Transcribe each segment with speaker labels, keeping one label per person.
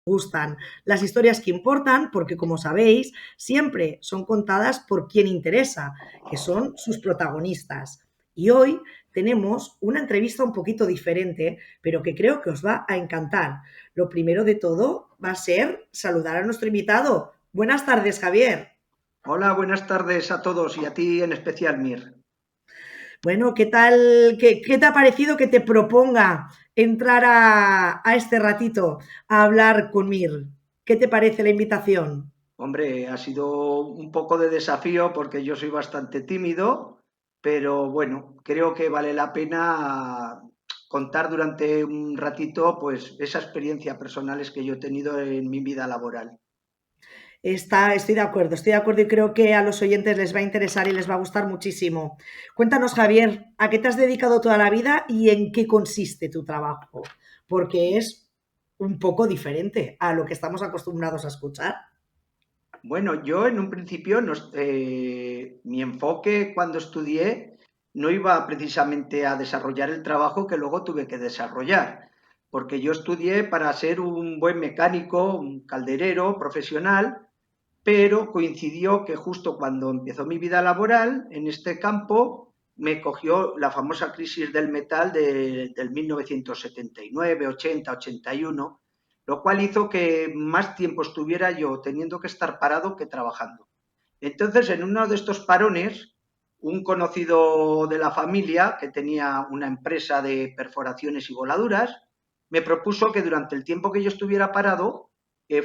Speaker 1: gustan, las historias que importan, porque como sabéis, siempre son contadas por quien interesa, que son sus protagonistas. Y hoy tenemos una entrevista un poquito diferente, pero que creo que os va a encantar. Lo primero de todo va a ser saludar a nuestro invitado. Buenas tardes, Javier.
Speaker 2: Hola, buenas tardes a todos y a ti en especial, Mir.
Speaker 1: Bueno, ¿qué tal? ¿Qué te ha parecido que te proponga entrar a este ratito a hablar con Mir? ¿Qué te parece la invitación?
Speaker 2: Hombre, ha sido un poco de desafío porque yo soy bastante tímido, pero bueno, creo que vale la pena contar durante un ratito pues esa experiencia personales que yo he tenido en mi vida laboral.
Speaker 1: Estoy de acuerdo y creo que a los oyentes les va a interesar y les va a gustar muchísimo. Cuéntanos, Javier, ¿a qué te has dedicado toda la vida y en qué consiste tu trabajo? Porque es un poco diferente a lo que estamos acostumbrados a escuchar.
Speaker 2: Bueno, yo en un principio, mi enfoque cuando estudié no iba precisamente a desarrollar el trabajo que luego tuve que desarrollar, porque yo estudié para ser un buen mecánico, un calderero profesional, pero coincidió que justo cuando empezó mi vida laboral en este campo me cogió la famosa crisis del metal del 1979, 80, 81, lo cual hizo que más tiempo estuviera yo teniendo que estar parado que trabajando. Entonces, en uno de estos parones, un conocido de la familia que tenía una empresa de perforaciones y voladuras me propuso que durante el tiempo que yo estuviera parado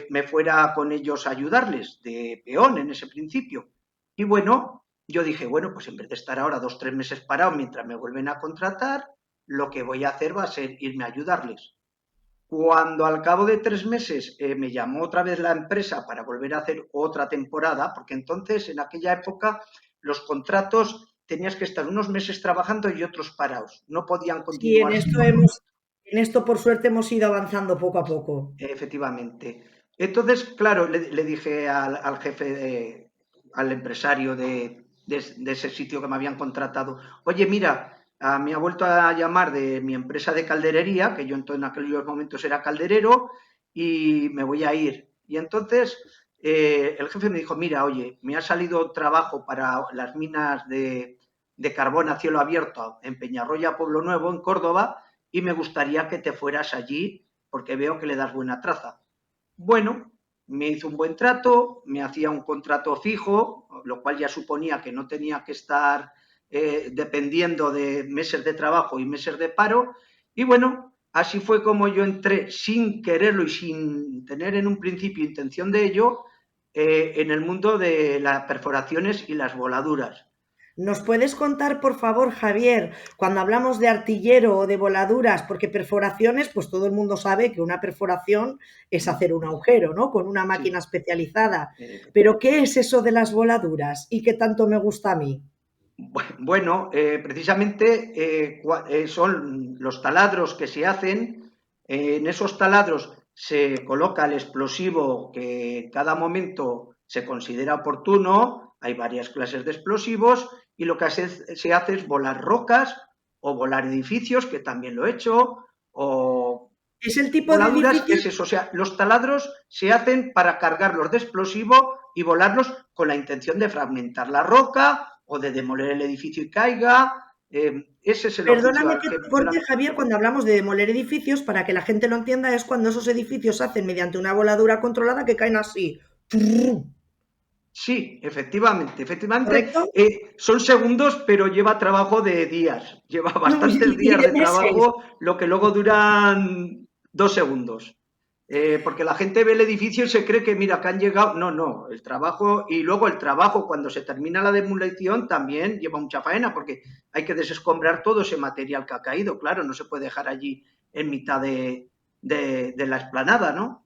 Speaker 2: me fuera con ellos a ayudarles de peón en ese principio. Y bueno, yo dije, bueno, pues en vez de estar ahora 2 o 3 meses parado mientras me vuelven a contratar, lo que voy a hacer va a ser irme a ayudarles. Cuando al cabo de 3 meses me llamó otra vez la empresa para volver a hacer otra temporada, porque entonces en aquella época los contratos tenías que estar unos meses trabajando y otros parados, no podían
Speaker 1: Sí,
Speaker 2: continuar sin otro.
Speaker 1: en esto por suerte hemos ido avanzando poco a poco.
Speaker 2: Efectivamente. Entonces, claro, le dije al jefe, al empresario de ese sitio que me habían contratado, oye, mira, me ha vuelto a llamar de mi empresa de calderería, que yo en aquellos momentos era calderero, y me voy a ir. Y entonces el jefe me dijo, mira, oye, me ha salido trabajo para las minas de carbón a cielo abierto en Peñarroya, Pueblo Nuevo, en Córdoba, y me gustaría que te fueras allí porque veo que le das buena traza. Bueno, me hizo un buen trato, me hacía un contrato fijo, lo cual ya suponía que no tenía que estar dependiendo de meses de trabajo y meses de paro. Y bueno, así fue como yo entré sin quererlo y sin tener en un principio intención de ello en el mundo de las perforaciones y las voladuras.
Speaker 1: ¿Nos puedes contar, por favor, Javier, cuando hablamos de artillero o de voladuras, porque perforaciones, pues todo el mundo sabe que una perforación es
Speaker 2: ¿Mm?
Speaker 1: hacer un agujero, ¿no? Con una máquina
Speaker 2: Sí,
Speaker 1: especializada. Pero
Speaker 2: efectivamente.
Speaker 1: ¿qué es eso de las voladuras y qué tanto me gusta a mí?
Speaker 2: Bueno, precisamente son los taladros que se hacen. En esos taladros se coloca el explosivo que en cada momento se considera oportuno. Hay varias clases de explosivos y lo que se hace es volar rocas o volar edificios, que también lo he hecho, o
Speaker 1: Es el tipo de
Speaker 2: voladuras,
Speaker 1: edificio.
Speaker 2: es eso. O sea, los taladros se hacen para cargarlos de explosivo y volarlos con la intención de fragmentar la roca o de demoler el edificio y caiga. Ese es el oficio
Speaker 1: Perdóname
Speaker 2: al
Speaker 1: que
Speaker 2: que
Speaker 1: te
Speaker 2: yo
Speaker 1: corte, Javier, cuando hablamos de demoler edificios, para que la gente lo entienda, es cuando esos edificios se hacen mediante una voladura controlada que caen así.
Speaker 2: Sí, efectivamente, efectivamente.
Speaker 1: ¿Correcto?
Speaker 2: Son segundos, pero lleva trabajo de días. Lleva bastantes
Speaker 1: Y
Speaker 2: días
Speaker 1: de
Speaker 2: de
Speaker 1: meses.
Speaker 2: trabajo, lo que luego duran 2 segundos. Porque la gente ve el edificio y se cree que, mira, que han llegado. No, no, el trabajo, y luego el trabajo, cuando se termina la demolición, también lleva mucha faena, porque hay que desescombrar todo ese material que ha caído. Claro, no se puede dejar allí en mitad de la explanada, ¿no?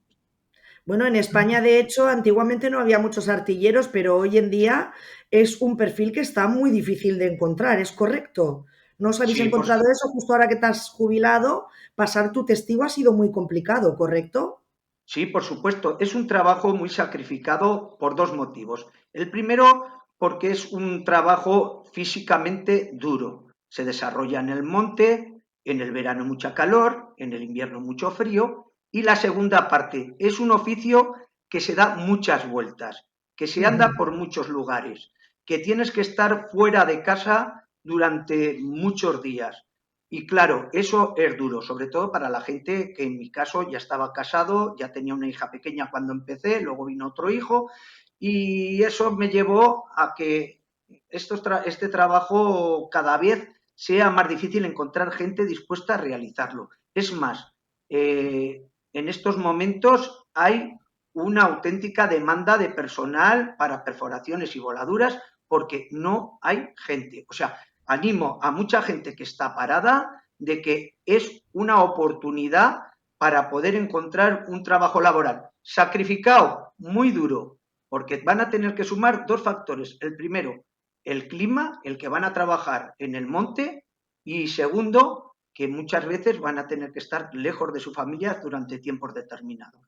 Speaker 1: Bueno, en España, de hecho, antiguamente no había muchos artilleros, pero hoy en día es un perfil que está muy difícil de encontrar, ¿es correcto? ¿No os habéis
Speaker 2: Sí, por,
Speaker 1: encontrado eso justo ahora que te has jubilado? Pasar tu testigo ha sido muy complicado, ¿correcto?
Speaker 2: Sí, por supuesto. Es un trabajo muy sacrificado por dos motivos. El primero, porque es un trabajo físicamente duro. Se desarrolla en el monte, en el verano mucha calor, en el invierno mucho frío. Y la segunda parte, es un oficio que se da muchas vueltas, que se anda
Speaker 1: Ujú.
Speaker 2: por muchos lugares, que tienes que estar fuera de casa durante muchos días. Y claro, eso es duro, sobre todo para la gente que en mi caso ya estaba casado, ya tenía una hija pequeña cuando empecé, luego vino otro hijo, y eso me llevó a que este trabajo cada vez sea más difícil encontrar gente dispuesta a realizarlo. Es más, en estos momentos hay una auténtica demanda de personal para perforaciones y voladuras porque no hay gente. O sea, animo a mucha gente que está parada de que es una oportunidad para poder encontrar un trabajo laboral. Sacrificado, muy duro, porque van a tener que sumar dos factores. El primero, el clima, el que van a trabajar en el monte, y segundo, que muchas veces van a tener que estar lejos de su familia durante tiempos determinados.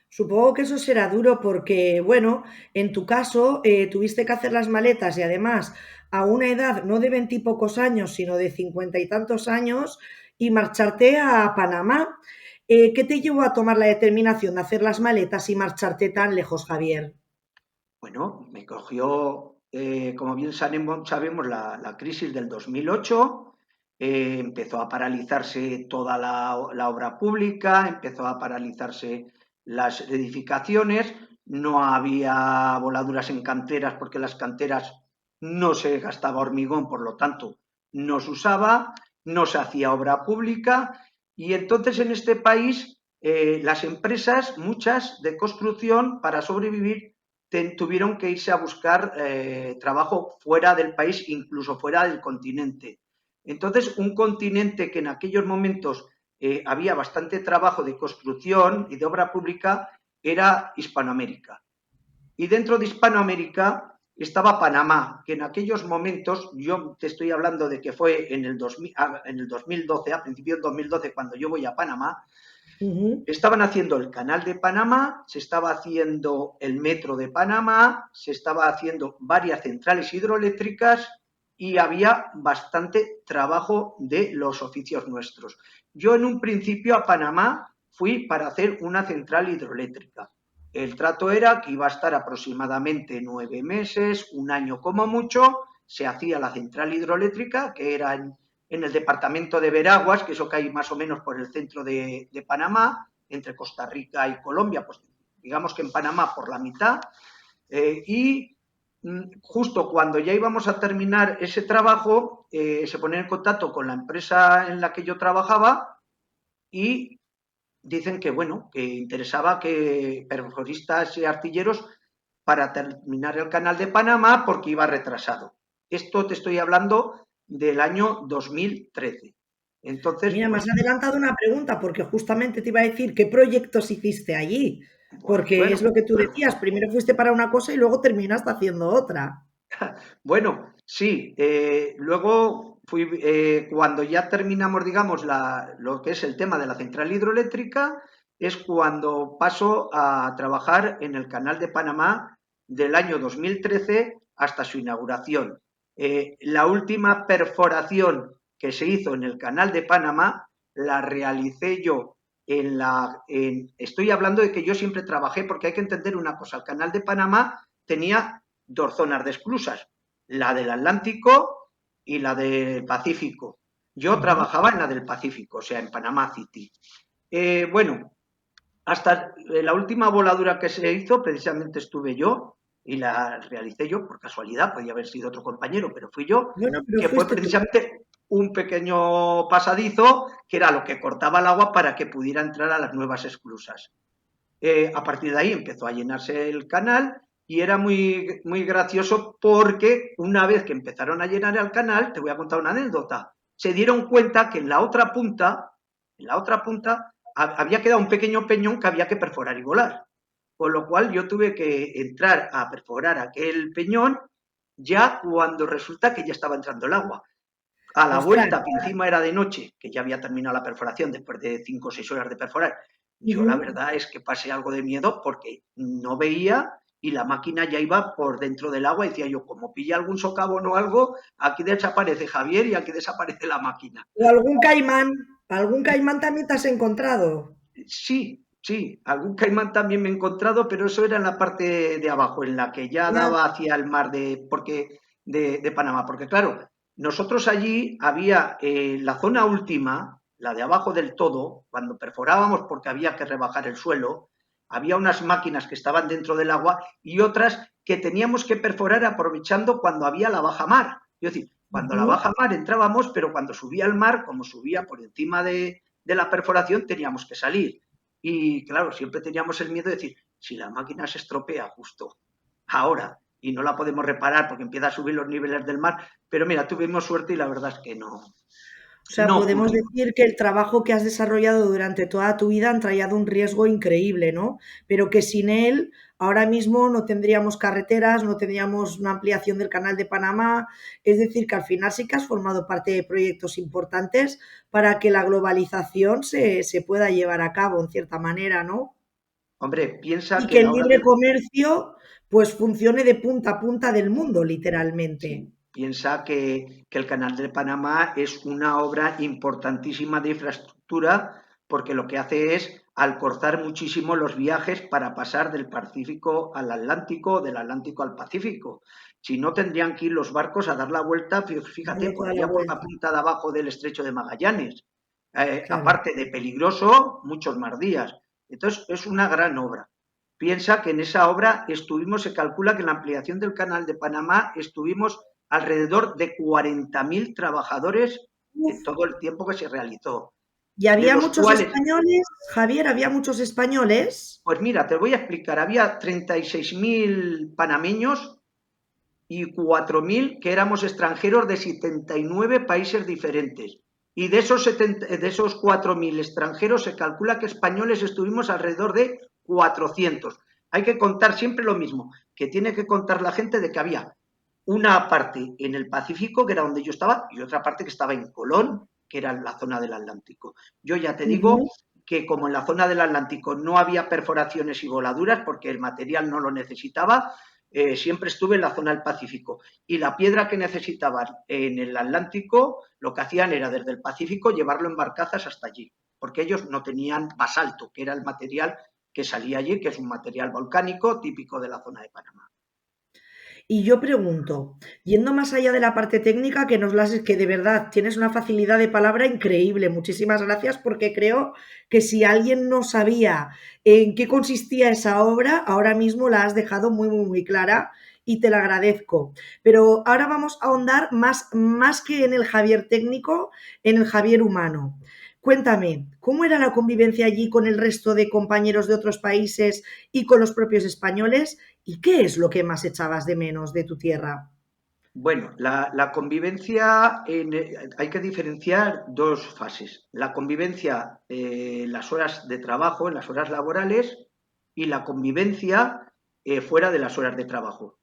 Speaker 1: Supongo que eso será duro porque, bueno, en tu caso tuviste que hacer las maletas y además a una edad no de veintipocos años, sino de cincuenta y tantos años y marcharte a Panamá. ¿Qué te llevó a tomar la determinación de hacer las maletas y marcharte tan lejos, Javier?
Speaker 2: Bueno, me cogió, como bien sabemos, la crisis del 2008, empezó a paralizarse toda la obra pública, empezó a paralizarse las edificaciones, no había voladuras en canteras porque las canteras no se gastaba hormigón, por lo tanto no se usaba, no se hacía obra pública y entonces en este país las empresas, muchas de construcción, para sobrevivir, tuvieron que irse a buscar trabajo fuera del país, incluso fuera del continente. Entonces, un continente que en aquellos momentos había bastante trabajo de construcción y de obra pública era Hispanoamérica. Y dentro de Hispanoamérica estaba Panamá, que en aquellos momentos, yo te estoy hablando de que fue en el 2012, a principios del 2012, cuando yo voy a Panamá,
Speaker 1: Ujú.
Speaker 2: estaban haciendo el canal de Panamá, se estaba haciendo el metro de Panamá, se estaba haciendo varias centrales hidroeléctricas y había bastante trabajo de los oficios nuestros. Yo en un principio a Panamá fui para hacer una central hidroeléctrica. El trato era que iba a estar aproximadamente 9 meses, un año como mucho, se hacía la central hidroeléctrica, que era en el departamento de Veraguas, que eso cae más o menos por el centro de Panamá, entre Costa Rica y Colombia, pues digamos que en Panamá por la mitad, y justo cuando ya íbamos a terminar ese trabajo, se ponen en contacto con la empresa en la que yo trabajaba y dicen que, bueno, que interesaba que perforistas y artilleros para terminar el canal de Panamá porque iba retrasado. Esto te estoy hablando del año 2013. Entonces,
Speaker 1: Mira, me has
Speaker 2: pues,
Speaker 1: adelantado una pregunta porque justamente te iba a decir qué proyectos hiciste allí, porque es
Speaker 2: bueno,
Speaker 1: lo que tú decías, primero fuiste para una cosa y luego terminaste haciendo otra.
Speaker 2: bueno, sí. Luego fui, cuando ya terminamos, digamos, lo que es el tema de la central hidroeléctrica, es cuando paso a trabajar en el canal de Panamá del año 2013 hasta su inauguración. La última perforación que se hizo en el canal de Panamá la realicé yo estoy hablando de que yo siempre trabajé, porque hay que entender una cosa, el canal de Panamá tenía dos zonas de esclusas, la del Atlántico y la del Pacífico. Yo
Speaker 1: Ujú.
Speaker 2: trabajaba en la del Pacífico, o sea, en Panamá City. Bueno, hasta la última voladura que se hizo, precisamente estuve yo y la realicé yo por casualidad, podía haber sido otro compañero, pero fui yo,
Speaker 1: Bueno, pero
Speaker 2: que fue
Speaker 1: fuiste tú.
Speaker 2: precisamente un pequeño pasadizo que era lo que cortaba el agua para que pudiera entrar a las nuevas esclusas. A partir de ahí empezó a llenarse el canal y era muy, muy gracioso porque una vez que empezaron a llenar el canal, te voy a contar una anécdota, se dieron cuenta que en la otra punta había quedado un pequeño peñón que había que perforar y volar. Con lo cual yo tuve que entrar a perforar aquel peñón ya cuando resulta que ya estaba entrando el agua. A la
Speaker 1: Ostras.
Speaker 2: vuelta, que encima era de noche, que ya había terminado la perforación después de 5 o 6 horas de perforar, yo la
Speaker 1: Ujú.
Speaker 2: verdad es que pasé algo de miedo porque no veía y la máquina ya iba por dentro del agua. Y decía yo, como pilla algún socavón o algo, aquí desaparece Javier y aquí desaparece la máquina.
Speaker 1: O algún caimán también te has encontrado.
Speaker 2: Sí, Sí, algún caimán también me he encontrado, pero eso era en la parte de abajo, en la que ya
Speaker 1: Ah,
Speaker 2: daba hacia el mar de Panamá. Porque claro, nosotros allí había la zona última, la de abajo del todo, cuando perforábamos porque había que rebajar el suelo, había unas máquinas que estaban dentro del agua y otras que teníamos que perforar aprovechando cuando había la baja mar. Es decir, cuando la
Speaker 1: ujú.
Speaker 2: baja mar entrábamos, pero cuando subía el mar, como subía por encima de la perforación, teníamos que salir. Y claro, siempre teníamos el miedo de decir, si la máquina se estropea justo ahora y no la podemos reparar porque empieza a subir los niveles del mar, pero mira, tuvimos suerte y la verdad es que
Speaker 1: O sea,
Speaker 2: no
Speaker 1: podemos
Speaker 2: ocurrió.
Speaker 1: decir que el trabajo que has desarrollado durante toda tu vida han traído un riesgo increíble, ¿no? Pero que sin él, ahora mismo no tendríamos carreteras, no tendríamos una ampliación del canal de Panamá. Es decir, que al final sí que has formado parte de proyectos importantes para que la globalización se pueda llevar a cabo, en cierta manera, ¿no?
Speaker 2: Hombre, piensa
Speaker 1: Y
Speaker 2: que
Speaker 1: que el
Speaker 2: la hora
Speaker 1: libre
Speaker 2: del...
Speaker 1: comercio pues funcione de punta a punta del mundo, literalmente.
Speaker 2: Sí, piensa que el Canal de Panamá es una obra importantísima de infraestructura porque lo que hace es alcortar muchísimo los viajes para pasar del Pacífico al Atlántico, del Atlántico al Pacífico. Si no, tendrían que ir los barcos a dar la vuelta, fíjate,
Speaker 1: Darle
Speaker 2: por
Speaker 1: toda la
Speaker 2: allá por la
Speaker 1: vuelta,
Speaker 2: punta de abajo del Estrecho de Magallanes.
Speaker 1: claro.
Speaker 2: Aparte de peligroso, muchos más días. Entonces, es una gran obra. Piensa que en esa obra estuvimos, se calcula que en la ampliación del Canal de Panamá estuvimos alrededor de 40.000 trabajadores
Speaker 1: Uf.
Speaker 2: en todo el tiempo que se realizó,
Speaker 1: ¿Y
Speaker 2: de
Speaker 1: había
Speaker 2: los
Speaker 1: muchos
Speaker 2: cuales,
Speaker 1: españoles, Javier? ¿Había muchos españoles?
Speaker 2: pues mira, te voy a explicar, había 36.000 panameños y 4.000 que éramos extranjeros de 79 países diferentes. Y de esos 4.000 extranjeros se calcula que españoles estuvimos alrededor de 400. Hay que contar siempre lo mismo, que tiene que contar la gente de que había una parte en el Pacífico, que era donde yo estaba, y otra parte que estaba en Colón, que era la zona del Atlántico. Yo ya te digo
Speaker 1: Ujú.
Speaker 2: que como en la zona del Atlántico no había perforaciones y voladuras, porque el material no lo necesitaba, siempre estuve en la zona del Pacífico. Y la piedra que necesitaban en el Atlántico, lo que hacían era desde el Pacífico llevarlo en barcazas hasta allí, porque ellos no tenían basalto, que era el material que salía allí, que es un material volcánico típico de la zona de Panamá.
Speaker 1: Y yo pregunto, yendo más allá de la parte técnica, que de verdad tienes una facilidad de palabra increíble. Muchísimas gracias porque creo que si alguien no sabía en qué consistía esa obra, ahora mismo la has dejado muy, muy, muy clara y te la agradezco. Pero ahora vamos a ahondar más que en el Javier técnico, en el Javier humano. Cuéntame, ¿cómo era la convivencia allí con el resto de compañeros de otros países y con los propios españoles? ¿Y qué es lo que más echabas de menos de tu tierra?
Speaker 2: Bueno, la convivencia, hay que diferenciar dos fases. La convivencia en las horas de trabajo, en las horas laborales, y la convivencia fuera de las horas de trabajo.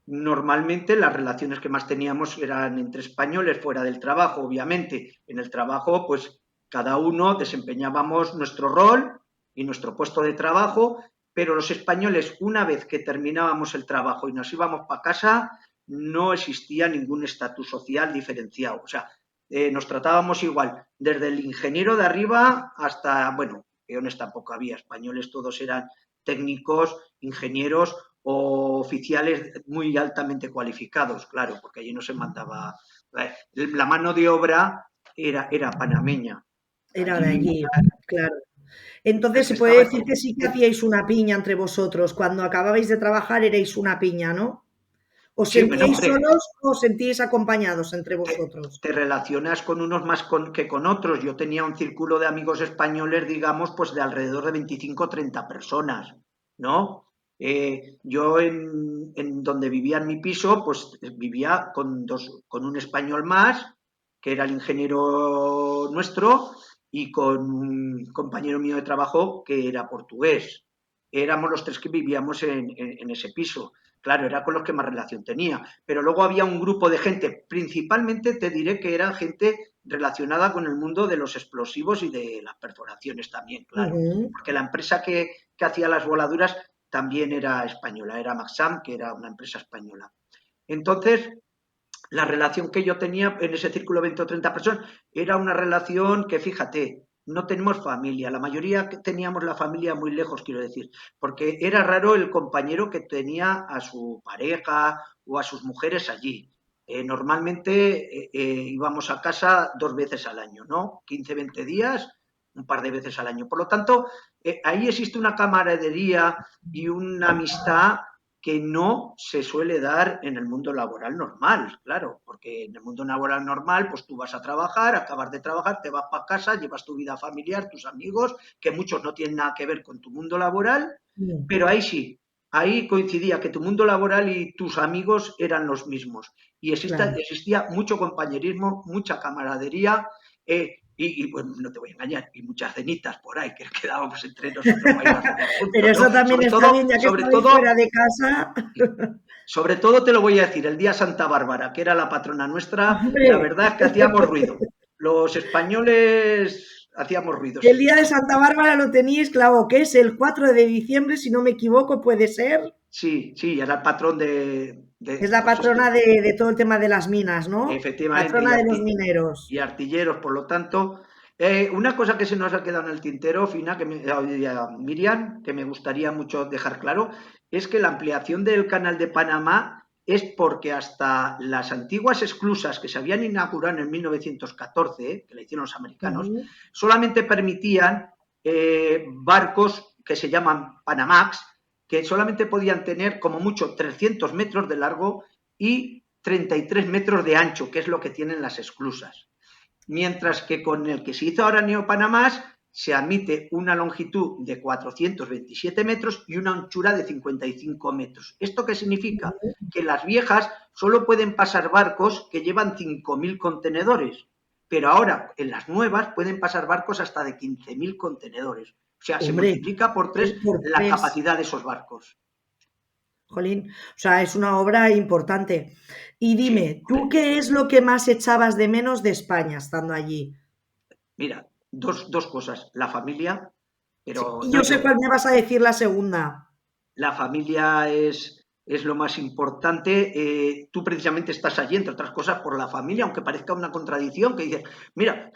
Speaker 2: Normalmente las relaciones que más teníamos eran entre españoles fuera del trabajo, obviamente. En el trabajo, pues cada uno desempeñábamos nuestro rol y nuestro puesto de trabajo, pero los españoles, una vez que terminábamos el trabajo y nos íbamos para casa, no existía ningún estatus social diferenciado. O sea, nos tratábamos igual, desde el ingeniero de arriba hasta, bueno, peones tampoco había, españoles todos eran técnicos, ingenieros o oficiales muy altamente cualificados, claro, porque allí no se mandaba. La mano de obra era panameña.
Speaker 1: Era de
Speaker 2: Allí
Speaker 1: allí, claro.
Speaker 2: el
Speaker 1: Entonces se
Speaker 2: que
Speaker 1: puede
Speaker 2: estaba.
Speaker 1: decir que sí que hacíais una piña entre vosotros. Cuando acababais de trabajar erais una piña, ¿no? ¿Os
Speaker 2: Sí, bueno,
Speaker 1: sentíais
Speaker 2: hombre,
Speaker 1: solos o os sentíais acompañados entre vosotros?
Speaker 2: te relacionas con unos más que con otros. Yo tenía un círculo de amigos españoles, digamos, pues de alrededor de 25 o 30 personas, ¿no? Yo en donde vivía en mi piso, pues vivía con un español más, que era el ingeniero nuestro, y con un compañero mío de trabajo que era portugués. Éramos los tres que vivíamos en ese piso. Claro, era con los que más relación tenía. Pero luego había un grupo de gente, principalmente te diré que era gente relacionada con el mundo de los explosivos y de las perforaciones también, claro.
Speaker 1: Ujú.
Speaker 2: Porque la empresa que hacía las voladuras también era española, era Maxam, que era una empresa española. Entonces, la relación que yo tenía en ese círculo de 20 o 30 personas era una relación que, fíjate, no tenemos familia. La mayoría que teníamos la familia muy lejos, quiero decir, porque era raro el compañero que tenía a su pareja o a sus mujeres allí. Normalmente íbamos a casa 2 veces al año, ¿no? 15, 20 días, un par de veces al año. Por lo tanto, ahí existe una camaradería y una amistad que no se suele dar en el mundo laboral normal, claro, porque en el mundo laboral normal, pues tú vas a trabajar, acabas de trabajar, te vas para casa, llevas tu vida familiar, tus amigos, que muchos no tienen nada que ver con tu mundo laboral,
Speaker 1: Mm.
Speaker 2: pero ahí sí, ahí coincidía que tu mundo laboral y tus amigos eran los mismos. Y
Speaker 1: Claro.
Speaker 2: existía mucho compañerismo, mucha camaradería, pues no te voy a engañar, y muchas cenitas por ahí que quedábamos entre nosotros bailando
Speaker 1: Pero
Speaker 2: juntos, ¿no?
Speaker 1: eso también está bien, ya que
Speaker 2: Sobre
Speaker 1: estabais
Speaker 2: todo
Speaker 1: fuera de casa.
Speaker 2: sobre todo te lo voy a decir, el día Santa Bárbara, que era la patrona nuestra, la
Speaker 1: Hombre,
Speaker 2: verdad es que hacíamos ruido. Los españoles hacíamos ruido
Speaker 1: el
Speaker 2: ese
Speaker 1: día
Speaker 2: día.
Speaker 1: de Santa Bárbara lo teníais claro, que es el 4 de diciembre, si no me equivoco, puede ser.
Speaker 2: Sí, sí, era el patrón
Speaker 1: Es la
Speaker 2: pues esto,
Speaker 1: patrona de todo el tema de las minas, ¿no?
Speaker 2: efectivamente,
Speaker 1: Patrona de los mineros.
Speaker 2: y artilleros, por lo tanto. Una cosa que se nos ha quedado en el tintero, Fina, Miriam, que me gustaría mucho dejar claro, es que la ampliación del canal de Panamá es porque hasta las antiguas esclusas que se habían inaugurado en 1914, que la hicieron los americanos,
Speaker 1: Ujú.
Speaker 2: solamente permitían barcos que se llaman Panamax, que solamente podían tener como mucho 300 metros de largo y 33 metros de ancho, que es lo que tienen las esclusas. Mientras que con el que se hizo ahora Neopanamás se admite una longitud de 427 metros y una anchura de 55 metros. ¿Esto qué significa? Que las viejas solo pueden pasar barcos que llevan 5.000 contenedores, pero ahora en las nuevas pueden pasar barcos hasta de 15.000 contenedores. O sea, se
Speaker 1: Hombre,
Speaker 2: multiplica por 3
Speaker 1: por
Speaker 2: la
Speaker 1: tres,
Speaker 2: capacidad de esos barcos.
Speaker 1: jolín. O sea, es una obra importante. Y
Speaker 2: Sí,
Speaker 1: dime, ¿tú
Speaker 2: hombre,
Speaker 1: qué es lo que más echabas de menos de España estando allí?
Speaker 2: mira, dos cosas. La familia,
Speaker 1: Sí,
Speaker 2: pero
Speaker 1: y
Speaker 2: no
Speaker 1: yo sé
Speaker 2: yo.
Speaker 1: cuál me vas a decir la segunda.
Speaker 2: La familia es lo más importante. Tú precisamente estás allí, entre otras cosas, por la familia, aunque parezca una contradicción, que dices, mira,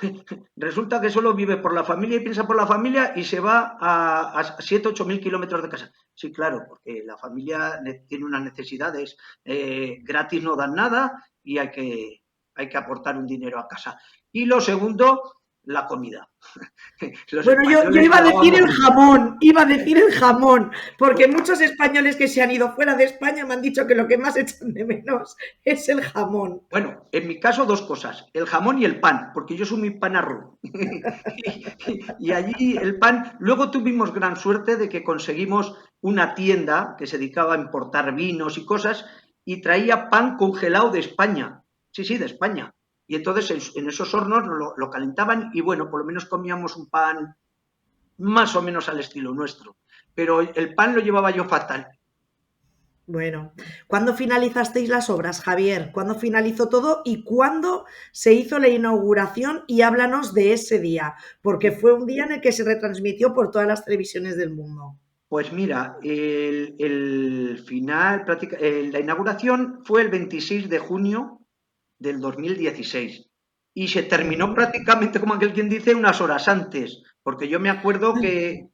Speaker 2: resulta que solo vive por la familia y piensa por la familia y se va a 7, 8 mil kilómetros de casa. Sí, claro, porque la familia tiene unas necesidades, gratis no dan nada y hay que aportar un dinero a casa. Y lo segundo, la comida. Los
Speaker 1: Bueno, yo
Speaker 2: españoles
Speaker 1: iba a decir
Speaker 2: llevábamos
Speaker 1: el
Speaker 2: mucho.
Speaker 1: jamón, iba a decir el jamón, porque muchos españoles que se han ido fuera de España me han dicho que lo que más echan de menos es el jamón.
Speaker 2: Bueno, en mi caso dos cosas, el jamón y el pan, porque yo soy muy panarro. Y allí el pan, luego tuvimos gran suerte de que conseguimos una tienda que se dedicaba a importar vinos y cosas y traía pan congelado de España. Sí, sí, de España. Y entonces en esos hornos lo calentaban y bueno, por lo menos comíamos un pan más o menos al estilo nuestro. Pero el pan lo llevaba yo fatal.
Speaker 1: Bueno, ¿cuándo finalizasteis las obras, Javier? ¿Cuándo finalizó todo y cuándo se hizo la inauguración? Y háblanos de ese día, porque fue un día en el que se retransmitió por todas las televisiones del mundo.
Speaker 2: Pues mira, el final, la inauguración fue el 26 de junio del 2016 y se terminó
Speaker 1: Ujú.
Speaker 2: prácticamente, como aquel quien dice, unas horas antes, porque yo me acuerdo que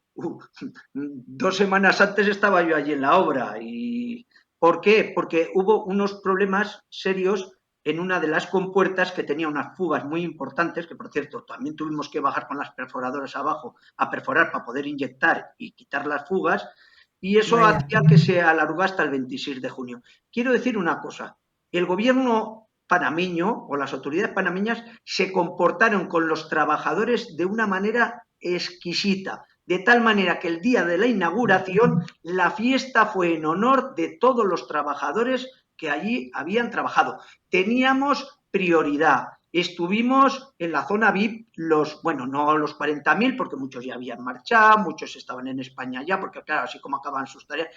Speaker 2: 2 semanas antes estaba yo allí en la obra. ¿Y por qué? Porque hubo unos problemas serios en una de las compuertas que tenía unas fugas muy importantes, que por cierto también tuvimos que bajar con las perforadoras abajo a perforar para poder inyectar y quitar las fugas, y eso
Speaker 1: Vaya.
Speaker 2: hacía que se alargó hasta el 26 de junio. Quiero decir una cosa, el gobierno panameño o las autoridades panameñas se comportaron con los trabajadores de una manera exquisita, de tal manera que el día de la inauguración la fiesta fue en honor de todos los trabajadores que allí habían trabajado. Teníamos prioridad. Estuvimos en la zona VIP, bueno, no los 40.000, porque muchos ya habían marchado, muchos estaban en España ya, porque claro, así como acaban sus tareas,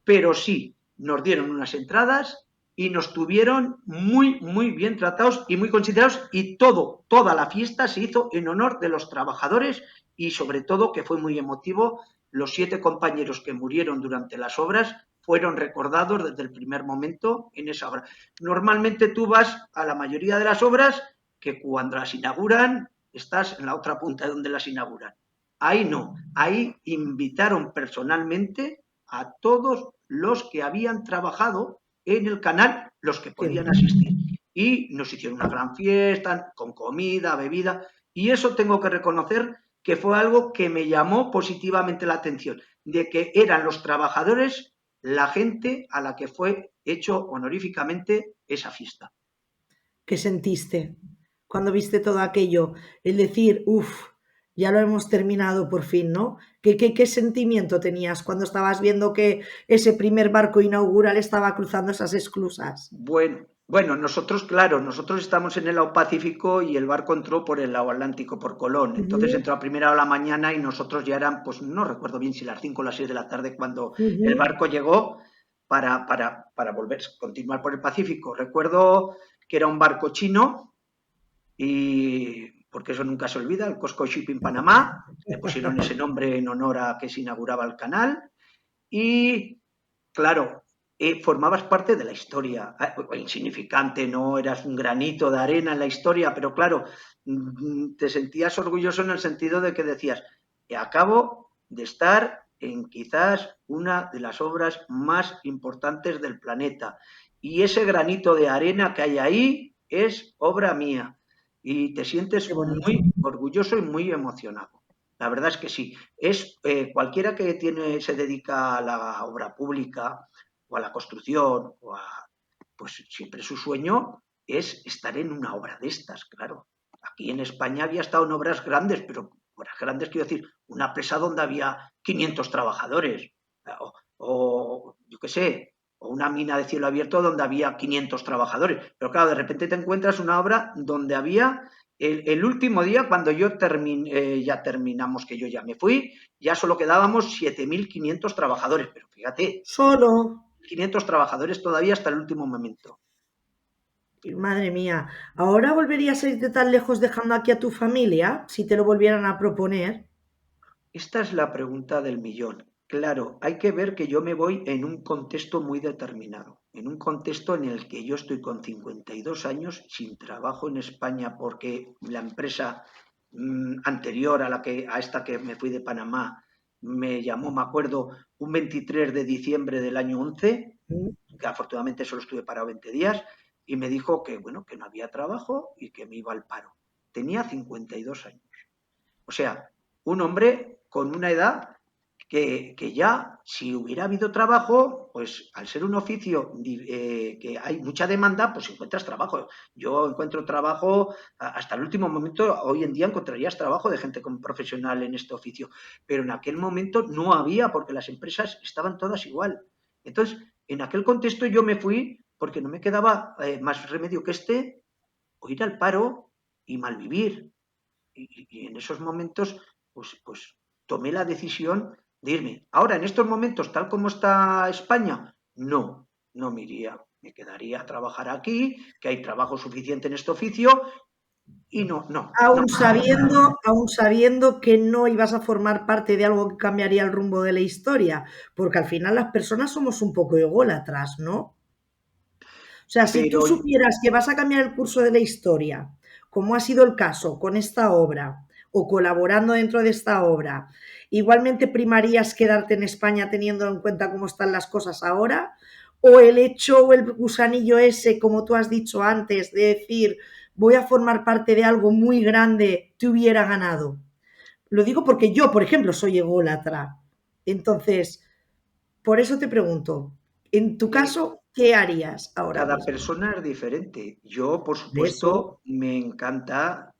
Speaker 2: pero sí, nos dieron unas entradas y nos tuvieron muy, muy bien tratados y muy considerados, y toda la fiesta se hizo en honor de los trabajadores y sobre todo, que fue muy emotivo, los 7 compañeros que murieron durante las obras fueron recordados desde el primer momento en esa obra. Normalmente tú vas a la mayoría de las obras que cuando las inauguran estás en la otra punta de donde las inauguran. Ahí no, ahí invitaron personalmente a todos los que habían trabajado en el canal, los que
Speaker 1: Qué
Speaker 2: podían
Speaker 1: bien.
Speaker 2: asistir. Y nos hicieron una gran fiesta, con comida, bebida, y eso tengo que reconocer que fue algo que me llamó positivamente la atención, de que eran los trabajadores la gente a la que fue hecho honoríficamente esa fiesta.
Speaker 1: ¿Qué sentiste cuando viste todo aquello? El decir, uff, ya lo hemos terminado por fin, ¿no? ¿Qué sentimiento tenías cuando estabas viendo que ese primer barco inaugural estaba cruzando esas esclusas?
Speaker 2: Bueno, nosotros, claro, nosotros estamos en el lado Pacífico y el barco entró por el lado Atlántico, por Colón. Entonces
Speaker 1: Ujú,
Speaker 2: entró a primera hora de la mañana y nosotros ya eran, pues no recuerdo bien si las 5 o las 6 de la tarde cuando el
Speaker 1: ujú.
Speaker 2: barco llegó para volver, continuar por el Pacífico. Recuerdo que era un barco chino y porque eso nunca se olvida, el Costco Shipping Panamá, le pusieron ese nombre en honor a que se inauguraba el canal y claro, formabas parte de la historia, insignificante, no eras un granito de arena en la historia, pero claro, te sentías orgulloso en el sentido de que decías, acabo de estar en quizás una de las obras más importantes del planeta y ese granito de arena que hay ahí es obra mía y te
Speaker 1: Qué
Speaker 2: sientes
Speaker 1: bonito.
Speaker 2: muy orgulloso y muy emocionado. La verdad es que sí. Es cualquiera que se dedica a la obra pública o a la construcción pues siempre su sueño es estar en una obra de estas, claro. Aquí en España había estado en obras grandes, pero obras grandes quiero decir, una presa donde había 500 trabajadores o yo qué sé, o una mina de cielo abierto donde había 500 trabajadores. Pero claro, de repente te encuentras una obra donde había el último día, cuando ya terminamos, que yo ya me fui, ya solo quedábamos 7.500 trabajadores. Pero fíjate,
Speaker 1: Solo,
Speaker 2: 500 trabajadores todavía hasta el último momento.
Speaker 1: madre mía, ¿ahora volverías a irte tan lejos dejando aquí a tu familia si te lo volvieran a proponer?
Speaker 2: Esta es la pregunta del millón. Claro, hay que ver que yo me voy en un contexto muy determinado, en un contexto en el que yo estoy con 52 años sin trabajo en España porque la empresa anterior a esta que me fui de Panamá me llamó, me acuerdo, un 23 de diciembre del año 11,
Speaker 1: Mm.
Speaker 2: que afortunadamente solo estuve parado 20 días, y me dijo que, bueno, que no había trabajo y que me iba al paro. Tenía 52 años. O sea, un hombre con una edad que ya, si hubiera habido trabajo, pues al ser un oficio que hay mucha demanda, pues encuentras trabajo. Yo encuentro trabajo hasta el último momento, hoy en día encontrarías trabajo de gente como profesional en este oficio, pero en aquel momento no había porque las empresas estaban todas igual. Entonces, en aquel contexto yo me fui porque no me quedaba más remedio que o ir al paro y malvivir y en esos momentos, pues tomé la decisión de irme. Ahora, en estos momentos, tal como está España, no me iría. Me quedaría a trabajar aquí, que hay trabajo suficiente en este oficio, y no me iría.
Speaker 1: Aún sabiendo que no ibas a formar parte de algo que cambiaría el rumbo de la historia, porque al final las personas somos un poco ególatras, ¿no? O sea, si tú
Speaker 2: Pero
Speaker 1: supieras que vas a cambiar el curso de la historia, como ha sido el caso con esta obra o colaborando dentro de esta obra, igualmente primarías quedarte en España teniendo en cuenta cómo están las cosas ahora, o el hecho o el gusanillo ese, como tú has dicho antes, de decir voy a formar parte de algo muy grande, te hubiera ganado. Lo digo porque yo, por ejemplo, soy ególatra. Entonces, por eso te pregunto, en tu
Speaker 2: eh,
Speaker 1: caso, ¿qué harías ahora
Speaker 2: cada
Speaker 1: mismo?
Speaker 2: persona es diferente. Yo, por
Speaker 1: De eso,
Speaker 2: supuesto, me encanta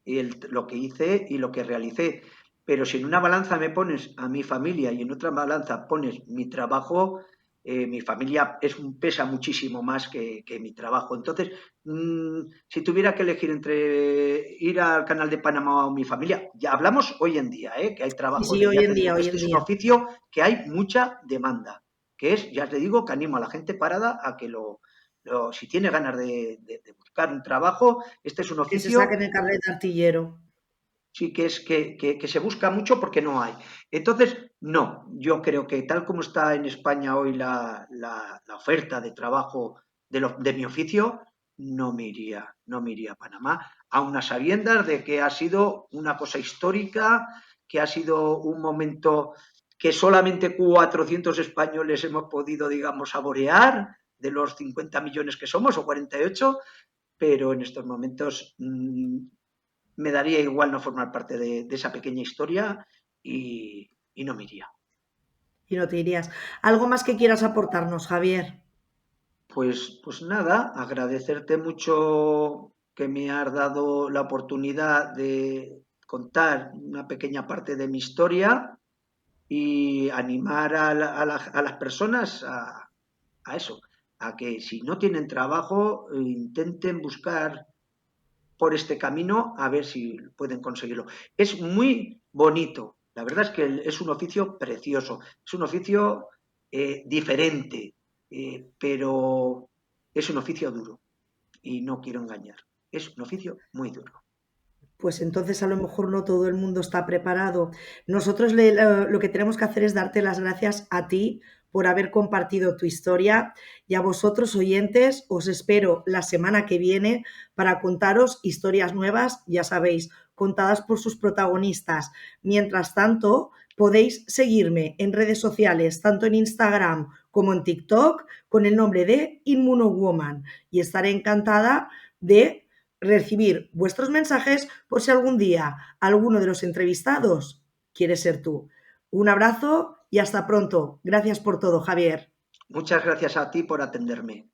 Speaker 2: lo que hice y lo que realicé. Pero si en una balanza me pones a mi familia y en otra balanza pones mi trabajo, mi familia pesa muchísimo más que mi trabajo. Entonces, si tuviera que elegir entre ir al canal de Panamá o mi familia, ya hablamos hoy en día, que hay
Speaker 1: sí,
Speaker 2: trabajo
Speaker 1: sí,
Speaker 2: de, ya te digo que
Speaker 1: hoy
Speaker 2: este
Speaker 1: en
Speaker 2: es un
Speaker 1: día.
Speaker 2: oficio que hay mucha demanda, que es, ya te digo, que animo a la gente parada a que si tiene ganas de buscar un trabajo, este es un
Speaker 1: Que se
Speaker 2: oficio
Speaker 1: saquen el carnet de artillero.
Speaker 2: sí que es que se busca mucho porque no hay. Entonces, no, yo creo que tal como está en España hoy la oferta de trabajo de mi oficio, no me iría a Panamá, aun a sabiendas de que ha sido una cosa histórica, que ha sido un momento que solamente 400 españoles hemos podido, digamos, saborear de los 50 millones que somos, o 48, pero en estos momentos me daría igual no formar parte de esa pequeña historia y no me iría.
Speaker 1: Y no te irías. ¿Algo más que quieras aportarnos, Javier?
Speaker 2: Pues nada, agradecerte mucho que me has dado la oportunidad de contar una pequeña parte de mi historia y animar a las personas a eso, a que si no tienen trabajo, intenten buscar por este camino a ver si pueden conseguirlo. Es muy bonito, la verdad es que es un oficio precioso, es un oficio diferente, pero es un oficio duro y no quiero engañar, es un oficio muy duro.
Speaker 1: Pues entonces a lo mejor no todo el mundo está preparado. Nosotros lo que tenemos que hacer es darte las gracias a ti por haber compartido tu historia y a vosotros oyentes os espero la semana que viene para contaros historias nuevas, ya sabéis, contadas por sus protagonistas. Mientras tanto, podéis seguirme en redes sociales, tanto en Instagram como en TikTok, con el nombre de Inmunowoman y estaré encantada de recibir vuestros mensajes por si algún día alguno de los entrevistados quiere ser tú. Un abrazo y hasta pronto. Gracias por todo, Javier.
Speaker 2: Muchas gracias a ti por atenderme.